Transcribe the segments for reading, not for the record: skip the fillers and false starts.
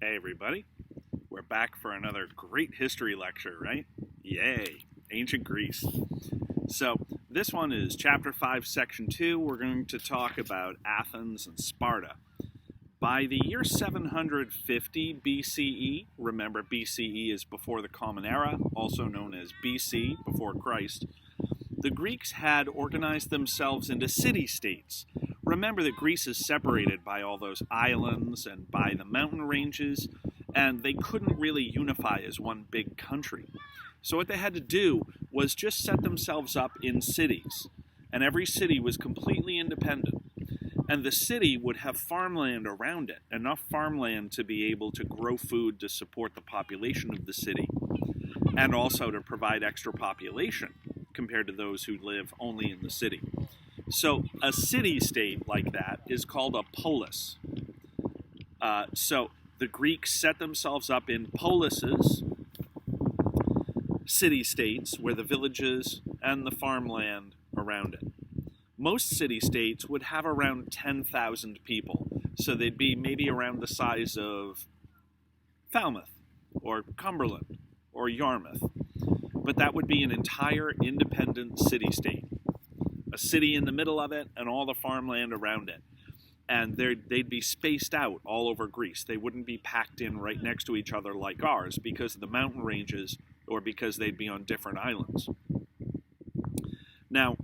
Hey everybody, we're back for another great history lecture, right? Yay, ancient Greece. So this one is chapter 5, section 2. We're going to talk about Athens and Sparta. By the year 750 BCE, remember BCE is before the Common Era, also known as BC, before Christ, the Greeks had organized themselves into city-states. Remember that Greece is separated by all those islands and by the mountain ranges, and they couldn't really unify as one big country. So what they had to do was just set themselves up in cities, and every city was completely independent. And the city would have farmland around it, enough farmland to be able to grow food to support the population of the city, and also to provide extra population compared to those who live only in the city. So a city-state like that is called a polis. So the Greeks set themselves up in polises, city-states, where the villages and the farmland around it. Most city-states would have around 10,000 people, so they'd be maybe around the size of Falmouth, or Cumberland, or Yarmouth. But that would be an entire independent city-state. A city in the middle of it, and all the farmland around it. And they'd be spaced out all over Greece. They wouldn't be packed in right next to each other like ours because of the mountain ranges or because they'd be on different islands. Now,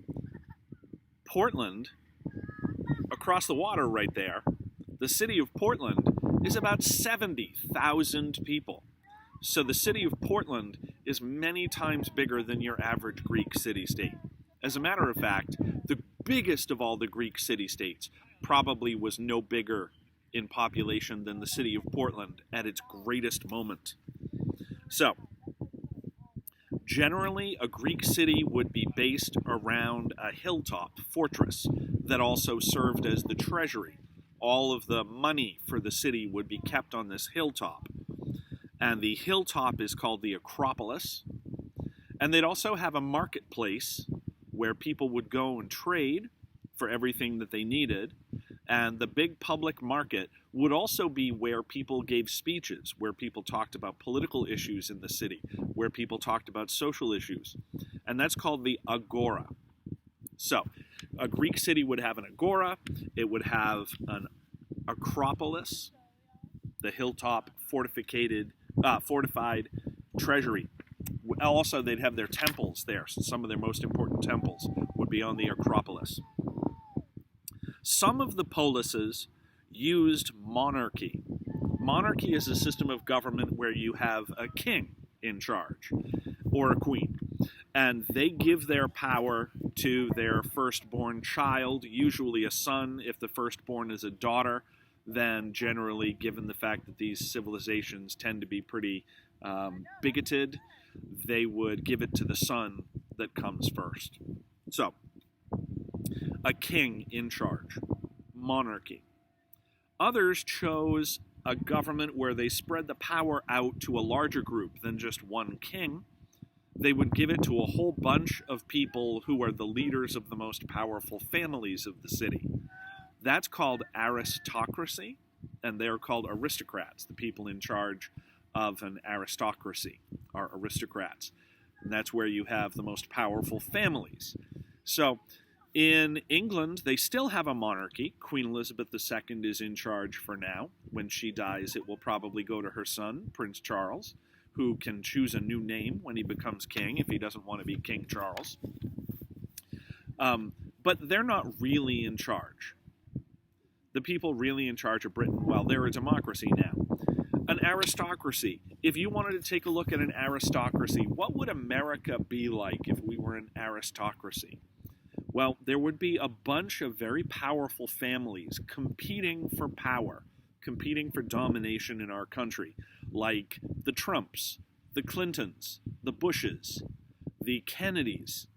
Portland, across the water right there, the city of Portland is about 70,000 people. So the city of Portland is many times bigger than your average Greek city-state. As a matter of fact, the biggest of all the Greek city-states probably was no bigger in population than the city of Portland at its greatest moment. So, generally, a Greek city would be based around a hilltop fortress that also served as the treasury. All of the money for the city would be kept on this hilltop. And the hilltop is called the Acropolis. And they'd also have a marketplace where people would go and trade for everything that they needed. And the big public market would also be where people gave speeches, where people talked about political issues in the city, where people talked about social issues. And that's called the agora. So, a Greek city would have an agora, it would have an acropolis, the hilltop fortified treasury. Also, they'd have their temples there, so some of their most important temples would be on the Acropolis. Some of the polises used monarchy. Monarchy is a system of government where you have a king in charge, or a queen, and they give their power to their firstborn child, usually a son. If the firstborn is a daughter, then generally, given the fact that these civilizations tend to be pretty bigoted, they would give it to the son that comes first. So, a king in charge, monarchy. Others chose a government where they spread the power out to a larger group than just one king. They would give it to a whole bunch of people who are the leaders of the most powerful families of the city. That's called aristocracy, and they're called aristocrats, the people in charge of an aristocracy are aristocrats. And that's where you have the most powerful families. So in England, they still have a monarchy. Queen Elizabeth II is in charge for now. When she dies, it will probably go to her son, Prince Charles, who can choose a new name when he becomes king if he doesn't want to be King Charles. But they're not really in charge. The people really in charge of Britain, well, they're a democracy now. An aristocracy. If you wanted to take a look at an aristocracy, what would America be like if we were an aristocracy? Well, there would be a bunch of very powerful families competing for power, competing for domination in our country, like the Trumps, the Clintons, the Bushes, the Kennedys,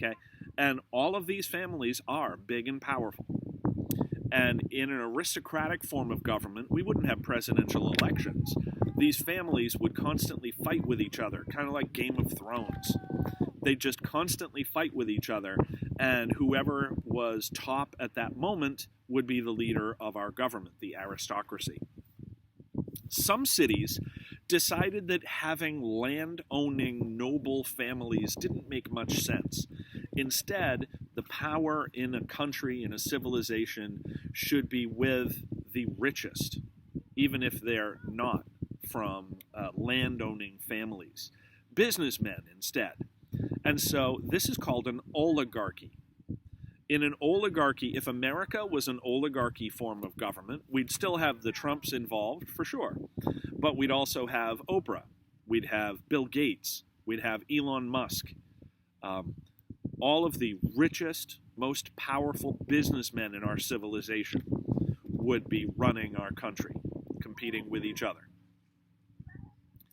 okay? And all of these families are big and powerful. And in an aristocratic form of government, we wouldn't have presidential elections. These families would constantly fight with each other, kind of like Game of Thrones. They'd just constantly fight with each other, and whoever was top at that moment would be the leader of our government, the aristocracy. Some cities decided that having land-owning noble families didn't make much sense. Instead, the power in a country, in a civilization, should be with the richest, even if they're not from land-owning families. Businessmen instead. And so this is called an oligarchy. In an oligarchy, if America was an oligarchy form of government, we'd still have the Trumps involved, for sure. But we'd also have Oprah. We'd have Bill Gates. We'd have Elon Musk. All of the richest, most powerful businessmen in our civilization would be running our country, competing with each other.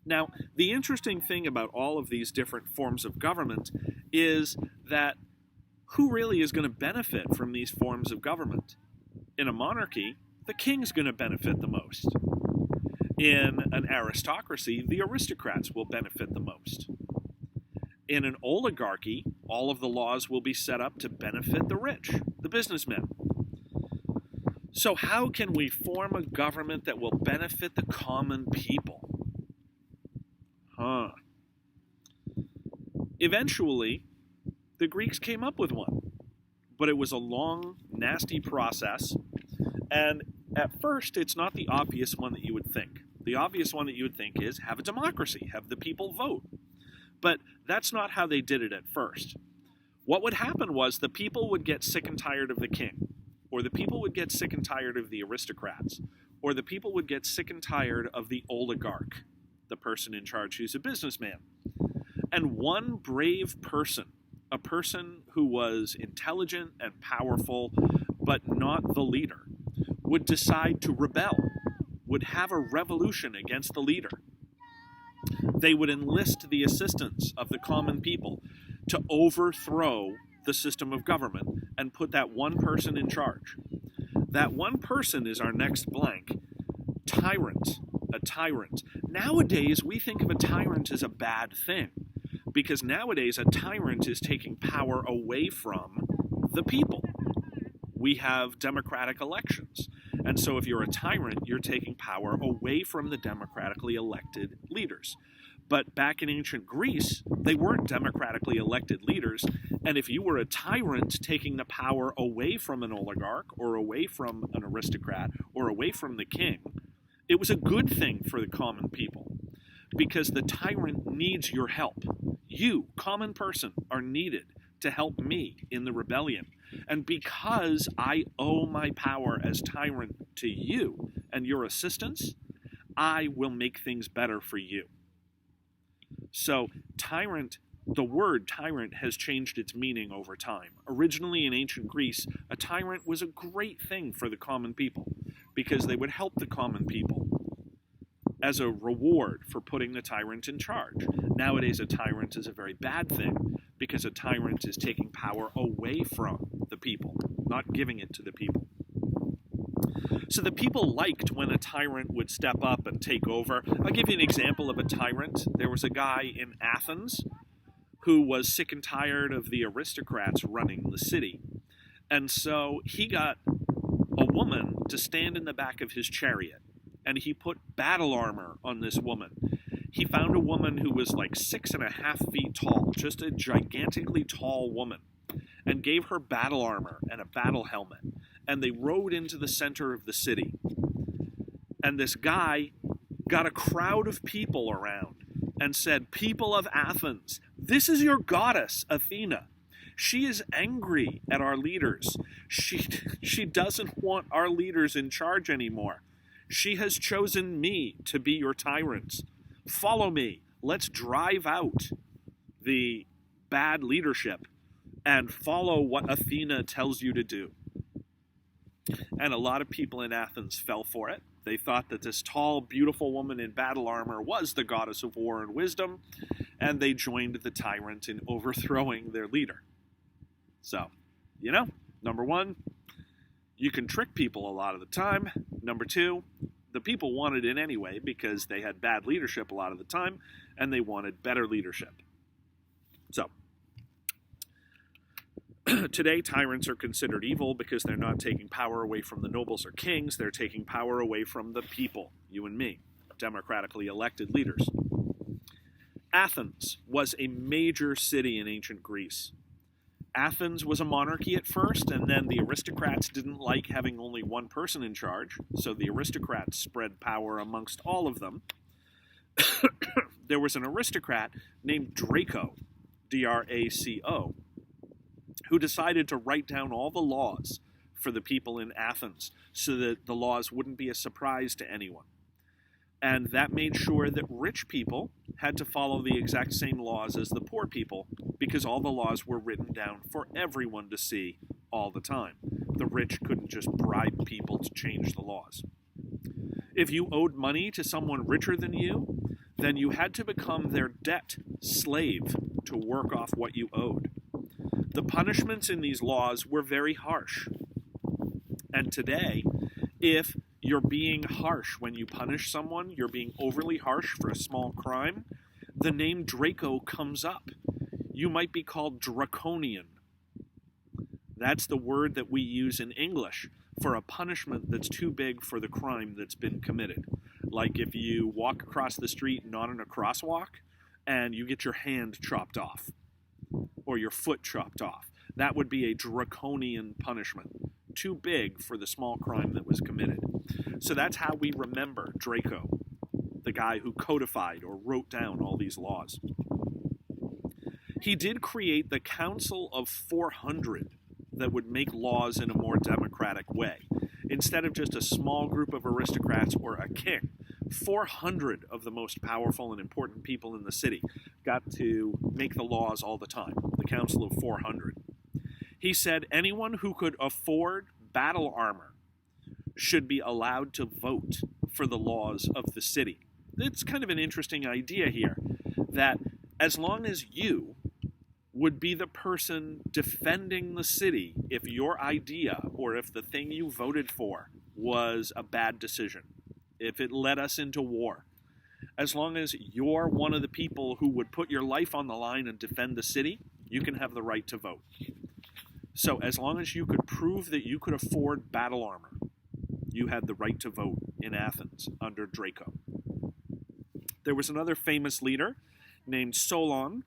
Now, the interesting thing about all of these different forms of government is that who really is going to benefit from these forms of government? In a monarchy, the king's going to benefit the most. In an aristocracy, the aristocrats will benefit the most. In an oligarchy, all of the laws will be set up to benefit the rich, the businessmen. So how can we form a government that will benefit the common people? Eventually, the Greeks came up with one, but it was a long, nasty process, and at first, it's not the obvious one that you would think. The obvious one that you would think is have a democracy, have the people vote. But that's not how they did it at first. What would happen was the people would get sick and tired of the king, or the people would get sick and tired of the aristocrats, or the people would get sick and tired of the oligarch, the person in charge who's a businessman. And one brave person, a person who was intelligent and powerful, but not the leader, would decide to rebel, would have a revolution against the leader. They would enlist the assistance of the common people to overthrow the system of government and put that one person in charge. That one person is our next blank. Tyrant. A tyrant. Nowadays, we think of a tyrant as a bad thing, because nowadays a tyrant is taking power away from the people. We have democratic elections. And so if you're a tyrant, you're taking power away from the democratically elected leaders. But back in ancient Greece, they weren't democratically elected leaders. And if you were a tyrant taking the power away from an oligarch or away from an aristocrat or away from the king, it was a good thing for the common people, because the tyrant needs your help. You, common person, are needed to help me in the rebellion. And because I owe my power as tyrant to you and your assistance, I will make things better for you. So tyrant, the word tyrant has changed its meaning over time. Originally in ancient Greece, a tyrant was a great thing for the common people because they would help the common people as a reward for putting the tyrant in charge. Nowadays, a tyrant is a very bad thing because a tyrant is taking power away from the people, not giving it to the people. So the people liked when a tyrant would step up and take over. I'll give you an example of a tyrant. There was a guy in Athens who was sick and tired of the aristocrats running the city. And so he got a woman to stand in the back of his chariot, and he put battle armor on this woman. He found a woman who was like 6.5 feet tall, just a gigantically tall woman, and gave her battle armor and a battle helmet. And they rode into the center of the city. And this guy got a crowd of people around and said, "People of Athens, this is your goddess, Athena. She is angry at our leaders. She doesn't want our leaders in charge anymore. She has chosen me to be your tyrant. Follow me. Let's drive out the bad leadership and follow what Athena tells you to do." And a lot of people in Athens fell for it. They thought that this tall, beautiful woman in battle armor was the goddess of war and wisdom, and they joined the tyrant in overthrowing their leader. So, number one, you can trick people a lot of the time. Number two, the people wanted it anyway because they had bad leadership a lot of the time, and they wanted better leadership. So, today, tyrants are considered evil because they're not taking power away from the nobles or kings. They're taking power away from the people, you and me. democratically elected leaders. Athens was a major city in ancient Greece. Athens was a monarchy at first, and then the aristocrats didn't like having only one person in charge, so the aristocrats spread power amongst all of them. There was an aristocrat named Draco, Draco, who decided to write down all the laws for the people in Athens so that the laws wouldn't be a surprise to anyone. And that made sure that rich people had to follow the exact same laws as the poor people, because all the laws were written down for everyone to see all the time. The rich couldn't just bribe people to change the laws. If you owed money to someone richer than you, then you had to become their debt slave to work off what you owed. The punishments in these laws were very harsh. And today, if you're being harsh when you punish someone, you're being overly harsh for a small crime, the name Draco comes up. You might be called draconian. That's the word that we use in English for a punishment that's too big for the crime that's been committed. Like if you walk across the street not in a crosswalk and you get your hand chopped off or your foot chopped off. That would be a draconian punishment, too big for the small crime that was committed. So that's how we remember Draco, the guy who codified or wrote down all these laws. He did create the Council of 400 that would make laws in a more democratic way. Instead of just a small group of aristocrats or a king, 400 of the most powerful and important people in the city got to make the laws all the time, the Council of 400. He said anyone who could afford battle armor should be allowed to vote for the laws of the city. It's kind of an interesting idea here, that as long as you would be the person defending the city if your idea or if the thing you voted for was a bad decision, if it led us into war, as long as you're one of the people who would put your life on the line and defend the city, you can have the right to vote. So as long as you could prove that you could afford battle armor, you had the right to vote in Athens under Draco. There was another famous leader named Solon.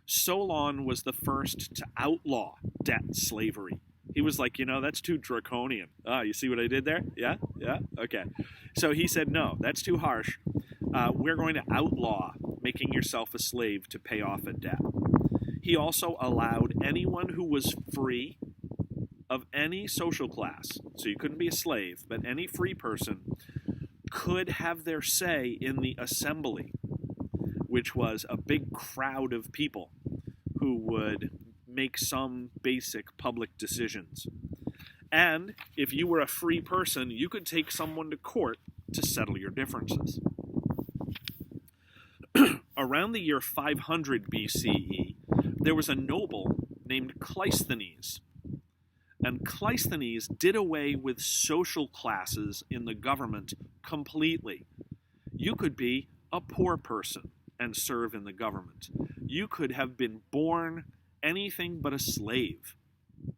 Solon was the first to outlaw debt slavery. He was like, that's too draconian. You see what I did there? Yeah? Okay. So he said, no, that's too harsh. We're going to outlaw making yourself a slave to pay off a debt. He also allowed anyone who was free of any social class, so you couldn't be a slave, but any free person could have their say in the assembly, which was a big crowd of people who would make some basic public decisions. And if you were a free person, you could take someone to court to settle your differences. Around the year 500 BCE, there was a noble named Cleisthenes. And Cleisthenes did away with social classes in the government completely. You could be a poor person and serve in the government. You could have been born anything but a slave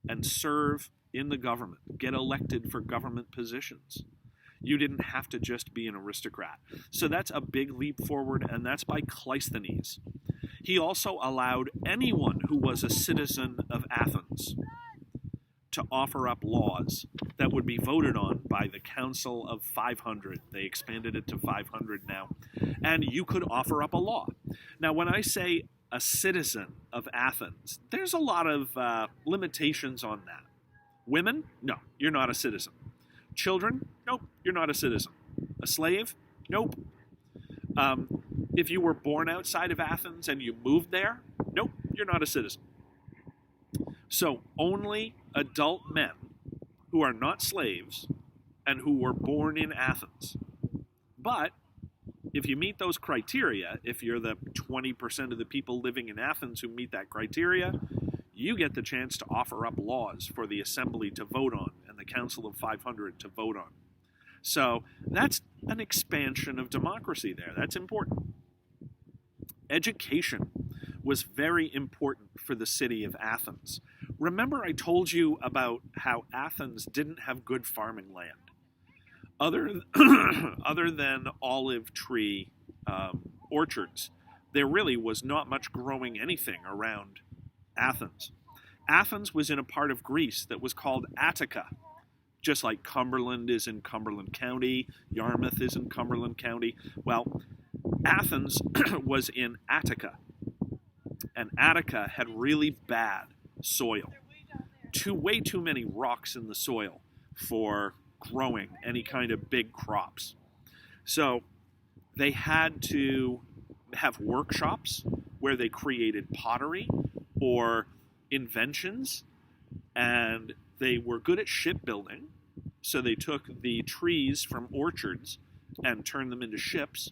and serve in the government, get elected for government positions. You didn't have to just be an aristocrat. So that's a big leap forward, and that's by Cleisthenes. He also allowed anyone who was a citizen of Athens to offer up laws that would be voted on by the Council of 500. They expanded it to 500 now. And you could offer up a law. Now, when I say a citizen of Athens, there's a lot of limitations on that. Women? No, you're not a citizen. Children? Nope, you're not a citizen. A slave? Nope. If you were born outside of Athens and you moved there? Nope, you're not a citizen. So only adult men who are not slaves and who were born in Athens. But if you meet those criteria, if you're the 20% of the people living in Athens who meet that criteria, you get the chance to offer up laws for the assembly to vote on and the Council of 500 to vote on. So that's an expansion of democracy there. That's important. Education was very important for the city of Athens. Remember I told you about how Athens didn't have good farming land. Other, other than olive tree orchards, there really was not much growing anything around Athens. Athens was in a part of Greece that was called Attica, just like Cumberland is in Cumberland County, Yarmouth is in Cumberland County. Well, Athens was in Attica, and Attica had really bad soil. Way too many rocks in the soil for growing any kind of big crops. So they had to have workshops where they created pottery or inventions, and they were good at shipbuilding. So they took the trees from orchards and turned them into ships,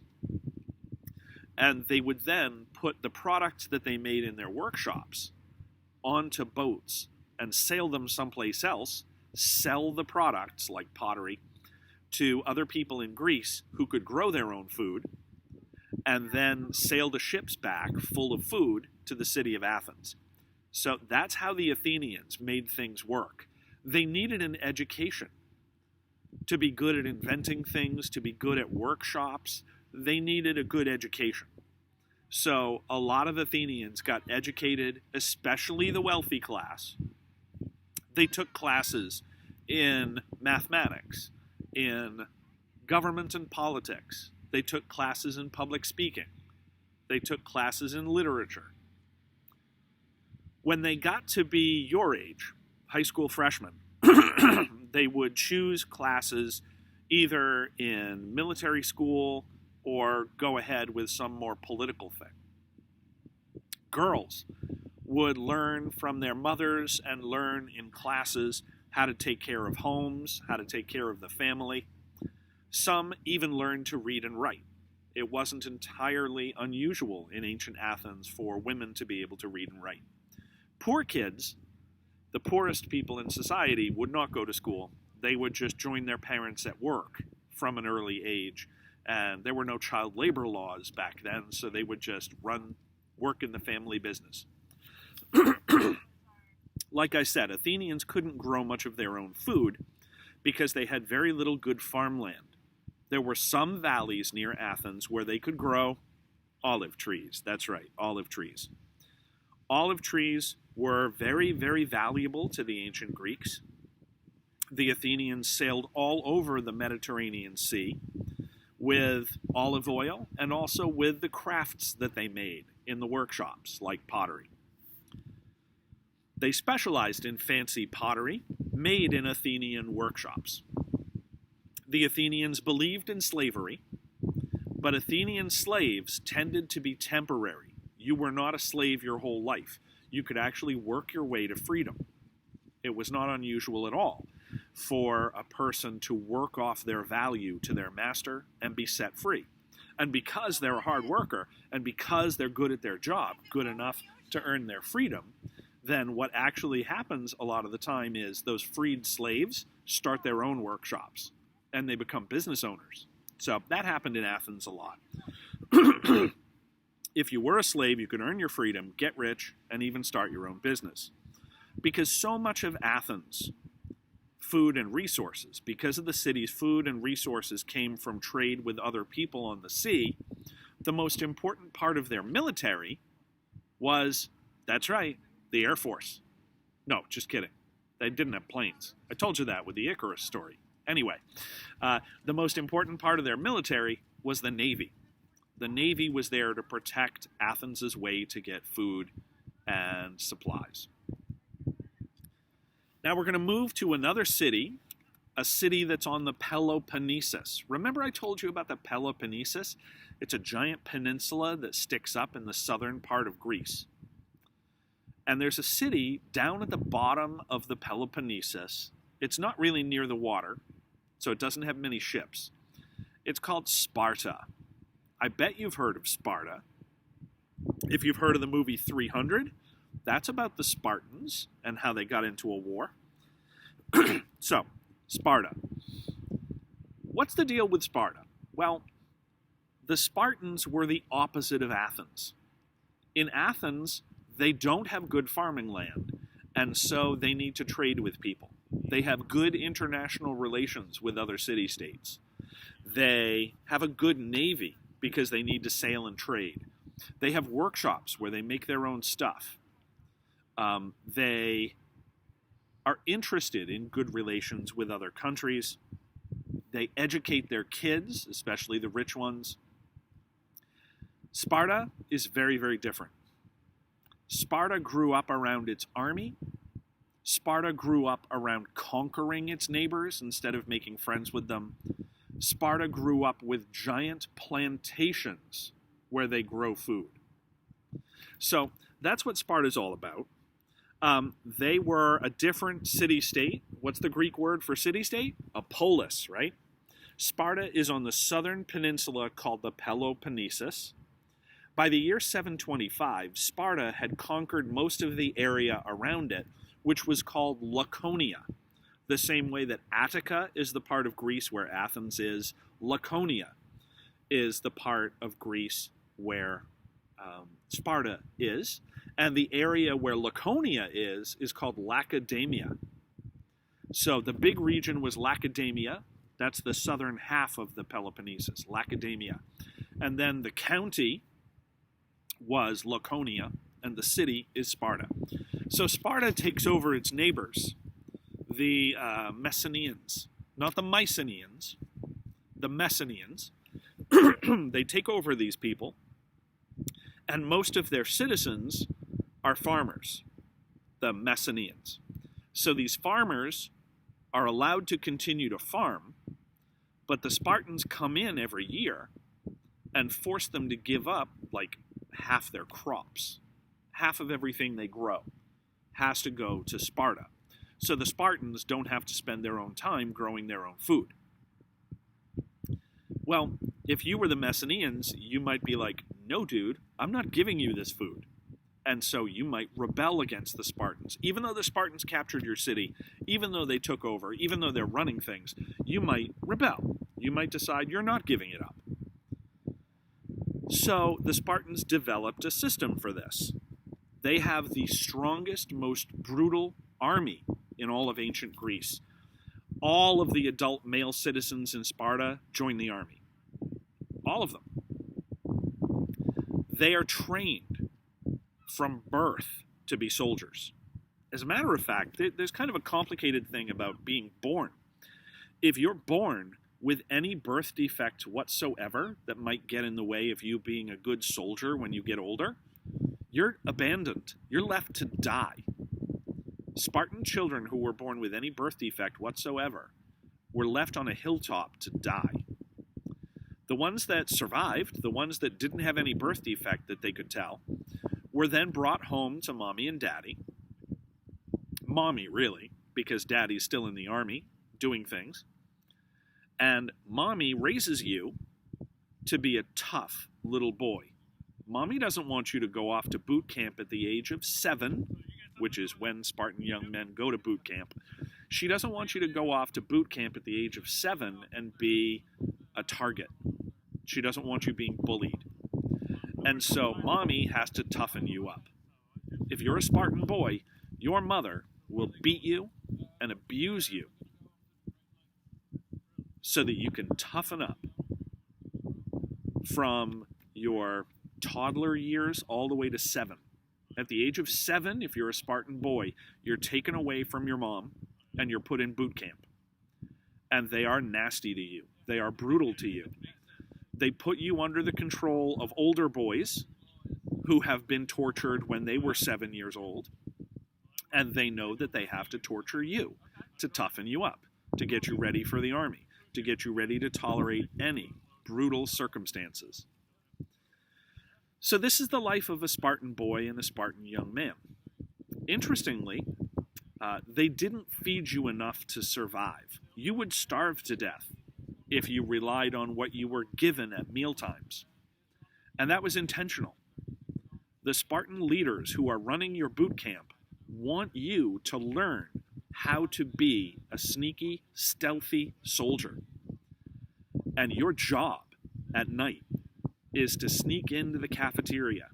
and they would then put the products that they made in their workshops onto boats and sail them someplace else, sell the products like pottery to other people in Greece who could grow their own food, and then sail the ships back full of food to the city of Athens. So that's how the Athenians made things work. They needed an education to be good at inventing things, to be good at workshops. They needed a good education. So a lot of Athenians got educated, especially the wealthy class. They took classes in mathematics, in government and politics. They took classes in public speaking. They took classes in literature. When they got to be your age, high school freshmen, they would choose classes either in military school or go ahead with some more political thing. Girls would learn from their mothers and learn in classes how to take care of homes, how to take care of the family. Some even learned to read and write. It wasn't entirely unusual in ancient Athens for women to be able to read and write. Poor kids, the poorest people in society, would not go to school. They would just join their parents at work from an early age. And there were no child labor laws back then, so they would just work in the family business. Like I said, Athenians couldn't grow much of their own food because they had very little good farmland. There were some valleys near Athens where they could grow olive trees. That's right, olive trees. Olive trees were very, very valuable to the ancient Greeks. The Athenians sailed all over the Mediterranean Sea with olive oil and also with the crafts that they made in the workshops, like pottery. They specialized in fancy pottery made in Athenian workshops. The Athenians believed in slavery, but Athenian slaves tended to be temporary. You were not a slave your whole life. You could actually work your way to freedom. It was not unusual at all for a person to work off their value to their master and be set free. And because they're a hard worker, and because they're good at their job, good enough to earn their freedom, then what actually happens a lot of the time is those freed slaves start their own workshops, and they become business owners. So that happened in Athens a lot. If you were a slave, you could earn your freedom, get rich, and even start your own business. Because so much of Athens' food and resources, because of the city's food and resources came from trade with other people on the sea, the most important part of their military was, that's right, the Air Force. No, just kidding. They didn't have planes. I told you that with the Icarus story. Anyway, the most important part of their military was the Navy. The Navy was there to protect Athens' way to get food and supplies. Now we're going to move to another city, a city that's on the Peloponnesus. Remember I told you about the Peloponnesus? It's a giant peninsula that sticks up in the southern part of Greece. And there's a city down at the bottom of the Peloponnesus. It's not really near the water, so it doesn't have many ships. It's called Sparta. I bet you've heard of Sparta. If you've heard of the movie 300, that's about the Spartans and how they got into a war. So, Sparta. What's the deal with Sparta? Well, the Spartans were the opposite of Athens. In Athens, they don't have good farming land, and so they need to trade with people. They have good international relations with other city-states. They have a good navy because they need to sail and trade. They have workshops where they make their own stuff. They are interested in good relations with other countries. They educate their kids, especially the rich ones. Sparta is very, very different. Sparta grew up around its army. Sparta grew up around conquering its neighbors instead of making friends with them. Sparta grew up with giant plantations where they grow food. So that's what Sparta's all about. They were a different city-state. What's the Greek word for city-state? A polis, right? Sparta is on the southern peninsula called the Peloponnesus. By the year 725, Sparta had conquered most of the area around it, which was called Laconia. The same way that Attica is the part of Greece where Athens is, Laconia is the part of Greece where Sparta is. And the area where Laconia is called Lacedaemia. So the big region was Lacedaemia. That's the southern half of the Peloponnesus, Lacedaemia. And then the county was Laconia, and the city is Sparta. So Sparta takes over its neighbors, the Messenians, not the Mycenaeans, the Messenians. They take over these people, and most of their citizens are farmers, the Messenians. So these farmers are allowed to continue to farm, but the Spartans come in every year and force them to give up like half their crops. Half of everything they grow has to go to Sparta. So the Spartans don't have to spend their own time growing their own food. Well, if you were the Messenians, you might be like, no, dude, I'm not giving you this food. And so you might rebel against the Spartans. Even though the Spartans captured your city, even though they took over, even though they're running things, you might rebel. You might decide you're not giving it up. So the Spartans developed a system for this. They have the strongest, most brutal army in all of ancient Greece. All of the adult male citizens in Sparta join the army. All of them. They are trained from birth to be soldiers. As a matter of fact, there's kind of a complicated thing about being born. If you're born with any birth defect whatsoever that might get in the way of you being a good soldier when you get older, you're abandoned. You're left to die. Spartan children who were born with any birth defect whatsoever were left on a hilltop to die. The ones that survived, the ones that didn't have any birth defect that they could tell, were then brought home to mommy and daddy. Mommy, really, because daddy's still in the army doing things. And mommy raises you to be a tough little boy. Mommy doesn't want you to go off to boot camp at the age of 7, which is when Spartan young men go to boot camp. She doesn't want you to go off to boot camp at the age of 7 and be a target. She doesn't want you being bullied. And so mommy has to toughen you up. If you're a Spartan boy, your mother will beat you and abuse you so that you can toughen up from your toddler years all the way to 7. At the age of 7, if you're a Spartan boy, you're taken away from your mom and you're put in boot camp. And they are nasty to you. They are brutal to you. They put you under the control of older boys who have been tortured when they were 7 years old. And they know that they have to torture you to toughen you up, to get you ready for the army, to get you ready to tolerate any brutal circumstances. So this is the life of a Spartan boy and a Spartan young man. Interestingly, they didn't feed you enough to survive. You would starve to death if you relied on what you were given at mealtimes. And that was intentional. The Spartan leaders who are running your boot camp want you to learn how to be a sneaky, stealthy soldier. And your job at night is to sneak into the cafeteria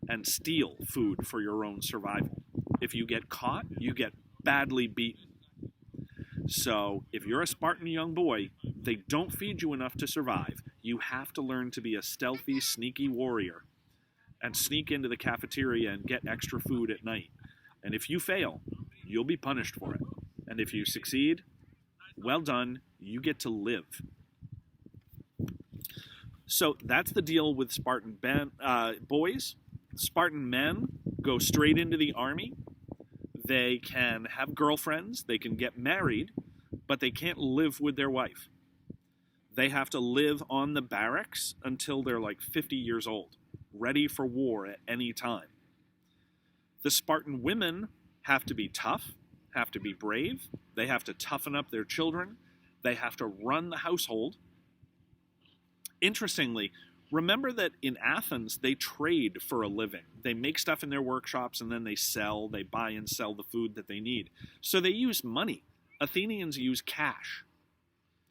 and steal food for your own survival. If you get caught, you get badly beaten. So if you're a Spartan young boy, they don't feed you enough to survive. You have to learn to be a stealthy, sneaky warrior and sneak into the cafeteria and get extra food at night. And if you fail, you'll be punished for it. And if you succeed, well done, you get to live. So that's the deal with Spartan boys. Spartan men go straight into the army. They can have girlfriends, they can get married, but they can't live with their wife. They have to live on the barracks until they're like 50 years old, ready for war at any time. The Spartan women have to be tough, have to be brave, they have to toughen up their children, they have to run the household. Interestingly, remember that in Athens, they trade for a living. They make stuff in their workshops and then they buy and sell the food that they need. So they use money. Athenians use cash.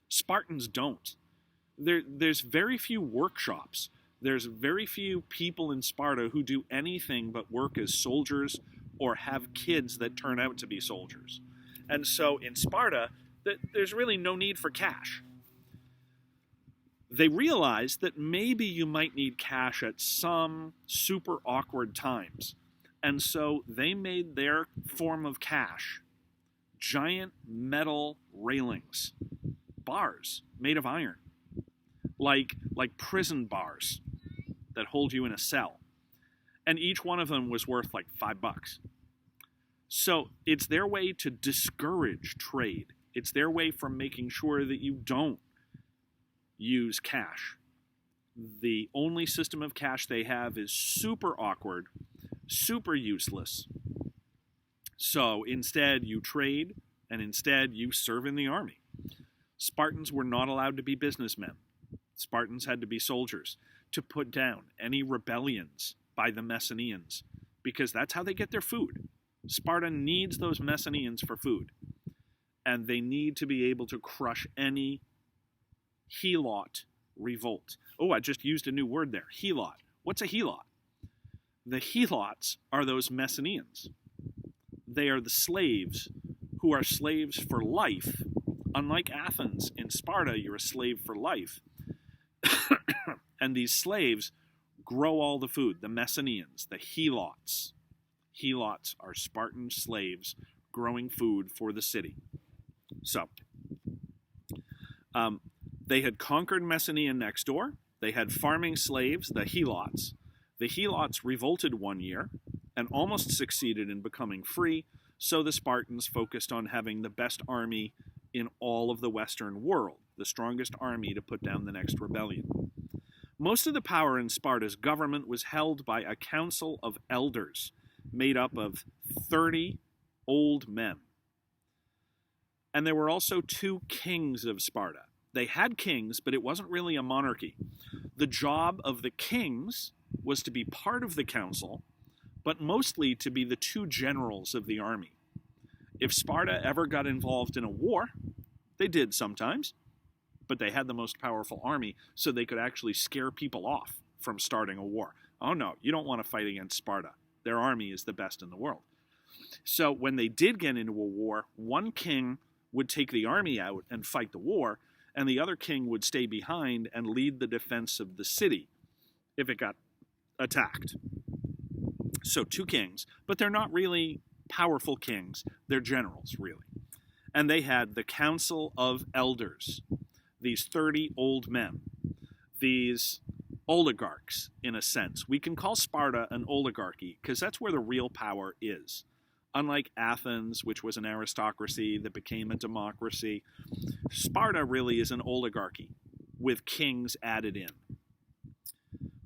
Spartans don't. There's very few workshops. There's very few people in Sparta who do anything but work as soldiers or have kids that turn out to be soldiers. And so in Sparta, there's really no need for cash. They realized that maybe you might need cash at some super awkward times. And so they made their form of cash giant metal railings, bars made of iron, like prison bars that hold you in a cell. And each one of them was worth like $5. So it's their way to discourage trade. It's their way for making sure that you don't use cash. The only system of cash they have is super awkward, super useless. So instead you trade, and instead you serve in the army. Spartans were not allowed to be businessmen. Spartans had to be soldiers to put down any rebellions by the Messenians, because that's how they get their food. Sparta needs those Messenians for food, and they need to be able to crush any helot revolt. Oh, I just used a new word there. Helot. What's a helot? The helots are those Messenians. They are the slaves who are slaves for life. Unlike Athens, in Sparta, you're a slave for life. And these slaves grow all the food. The Messenians, the helots. Helots are Spartan slaves growing food for the city. So, they had conquered Messenia next door. They had farming slaves, the helots. The helots revolted one year and almost succeeded in becoming free, so the Spartans focused on having the best army in all of the Western world, the strongest army to put down the next rebellion. Most of the power in Sparta's government was held by a council of elders made up of 30 old men. And there were also 2 kings of Sparta. They had kings, but it wasn't really a monarchy. The job of the kings was to be part of the council, but mostly to be the 2 generals of the army. If Sparta ever got involved in a war, they did sometimes, but they had the most powerful army, so they could actually scare people off from starting a war. Oh no, you don't want to fight against Sparta. Their army is the best in the world. So when they did get into a war, one king would take the army out and fight the war, and the other king would stay behind and lead the defense of the city if it got attacked. So 2 kings, but they're not really powerful kings. They're generals, really. And they had the council of elders, these 30 old men, these oligarchs, in a sense. We can call Sparta an oligarchy because that's where the real power is. Unlike Athens, which was an aristocracy that became a democracy, Sparta really is an oligarchy with kings added in.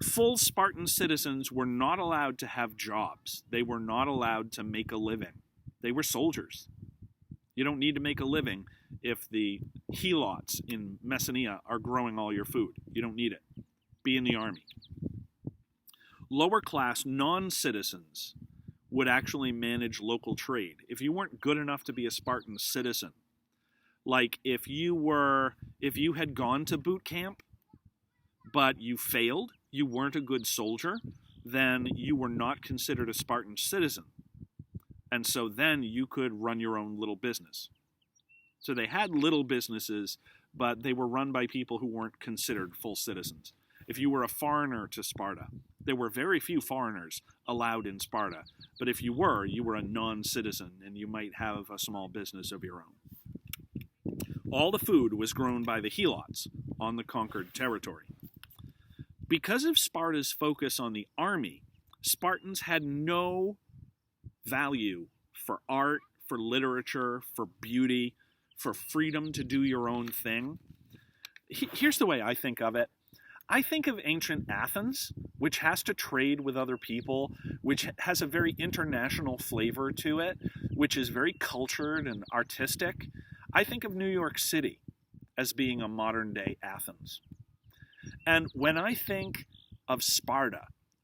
Full Spartan citizens were not allowed to have jobs. They were not allowed to make a living. They were soldiers. You don't need to make a living if the helots in Messenia are growing all your food. You don't need it. Be in the army. Lower class non-citizens would actually manage local trade. If you weren't good enough to be a Spartan citizen, like if you had gone to boot camp, but you failed, you weren't a good soldier, then you were not considered a Spartan citizen. And so then you could run your own little business. So they had little businesses, but they were run by people who weren't considered full citizens. If you were a foreigner to Sparta, there were very few foreigners allowed in Sparta, but if you were a non-citizen, and you might have a small business of your own. All the food was grown by the helots on the conquered territory. Because of Sparta's focus on the army, Spartans had no value for art, for literature, for beauty, for freedom to do your own thing. Here's the way I think of it. I think of ancient Athens, which has to trade with other people, which has a very international flavor to it, which is very cultured and artistic. I think of New York City as being a modern-day Athens. And when I think of Sparta,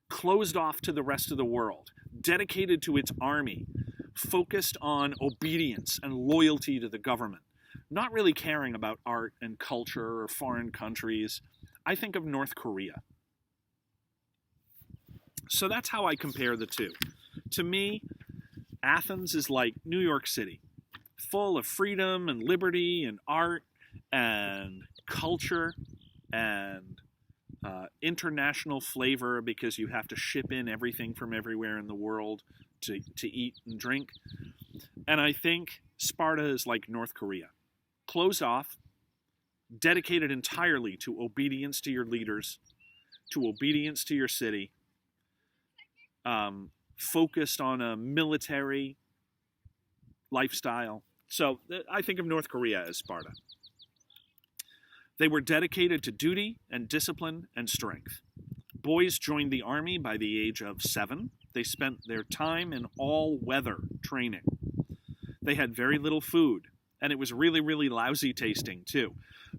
closed off to the rest of the world, dedicated to its army, focused on obedience and loyalty to the government, not really caring about art and culture or foreign countries, I think of North Korea. So that's how I compare the two. To me, Athens is like New York City, full of freedom and liberty and art and culture and international flavor, because you have to ship in everything from everywhere in the world to eat and drink. And I think Sparta is like North Korea, closed off, dedicated entirely to obedience to your leaders, to obedience to your city, focused on a military lifestyle. So I think of North Korea as Sparta. They were dedicated to duty and discipline and strength. Boys joined the army by the age of 7. They spent their time in all-weather training. They had very little food, and it was really, really lousy tasting, too.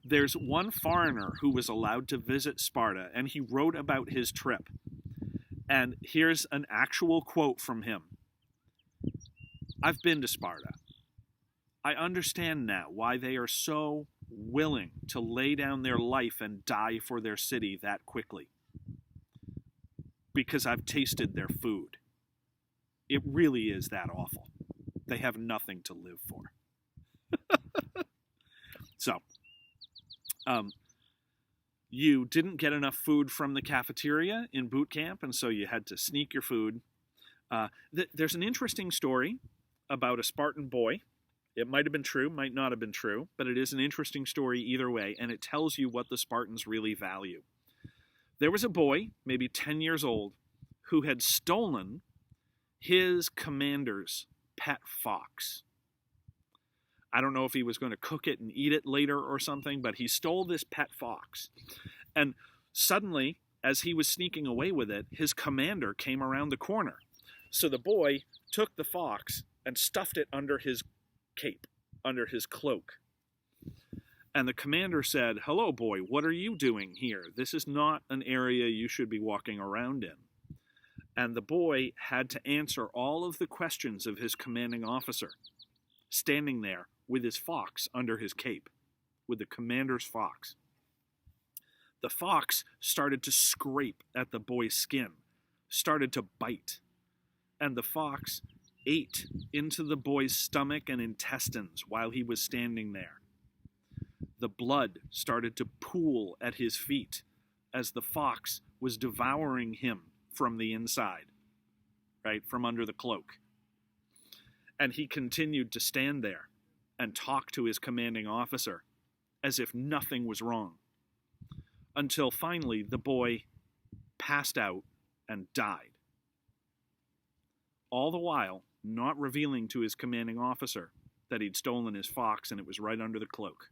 There's one foreigner who was allowed to visit Sparta, and he wrote about his trip. And here's an actual quote from him. "I've been to Sparta. I understand now why they are so willing to lay down their life and die for their city that quickly. Because I've tasted their food. It really is that awful. They have nothing to live for." So, you didn't get enough food from the cafeteria in boot camp, and so you had to sneak your food. There's an interesting story about a Spartan boy. It might have been true, might not have been true, but it is an interesting story either way, and it tells you what the Spartans really value. There was a boy, maybe 10 years old, who had stolen his commander's pet fox. I don't know if he was going to cook it and eat it later or something, but he stole this pet fox. And suddenly, as he was sneaking away with it, his commander came around the corner. So the boy took the fox and stuffed it under his cape, under his cloak. And the commander said, "Hello, boy, what are you doing here? This is not an area you should be walking around in." And the boy had to answer all of the questions of his commanding officer, standing there with his fox under his cape, with the commander's fox. The fox started to scrape at the boy's skin, started to bite, and the fox ate into the boy's stomach and intestines while he was standing there. The blood started to pool at his feet as the fox was devouring him from the inside, right, from under the cloak. And he continued to stand there and talk to his commanding officer as if nothing was wrong, until finally the boy passed out and died. All the while, not revealing to his commanding officer that he'd stolen his fox and it was right under the cloak.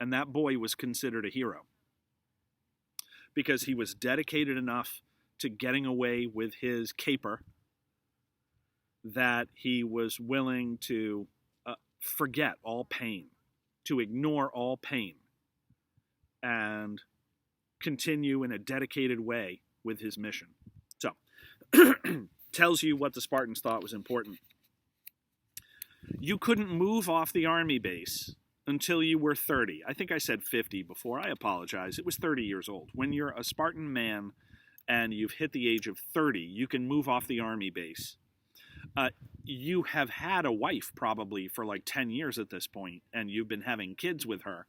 And that boy was considered a hero because he was dedicated enough to getting away with his caper that he was willing to forget all pain, to ignore all pain, and continue in a dedicated way with his mission. So, tells you what the Spartans thought was important. You couldn't move off the army base until you were 30. I think I said 50 before. I apologize. It was 30 years old. When you're a Spartan man and you've hit the age of 30, you can move off the army base. You have had a wife probably for like 10 years at this point, and you've been having kids with her.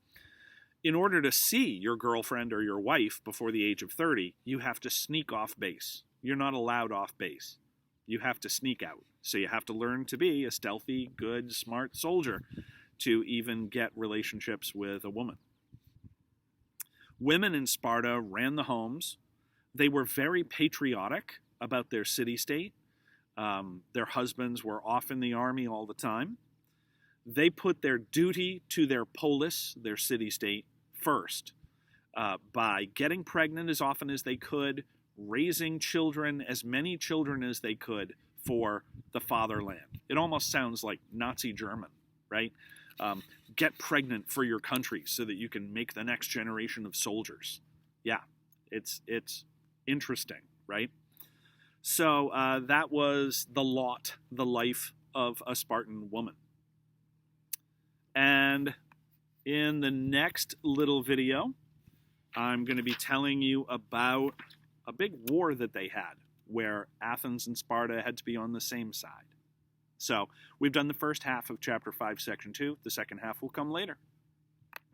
In order to see your girlfriend or your wife before the age of 30, you have to sneak off base. You're not allowed off base. You have to sneak out. So you have to learn to be a stealthy, good, smart soldier to even get relationships with a woman. Women in Sparta ran the homes. They were very patriotic about their city-state. Their husbands were off in the army all the time. They put their duty to their polis, their city-state, first by getting pregnant as often as they could, raising children, as many children as they could for the fatherland. It almost sounds like Nazi German, right? Get pregnant for your country so that you can make the next generation of soldiers. Yeah, it's interesting, right? So that was the life of a Spartan woman. And in the next little video, I'm going to be telling you about a big war that they had where Athens and Sparta had to be on the same side. So we've done the first half of Chapter 5, Section 2. The second half will come later.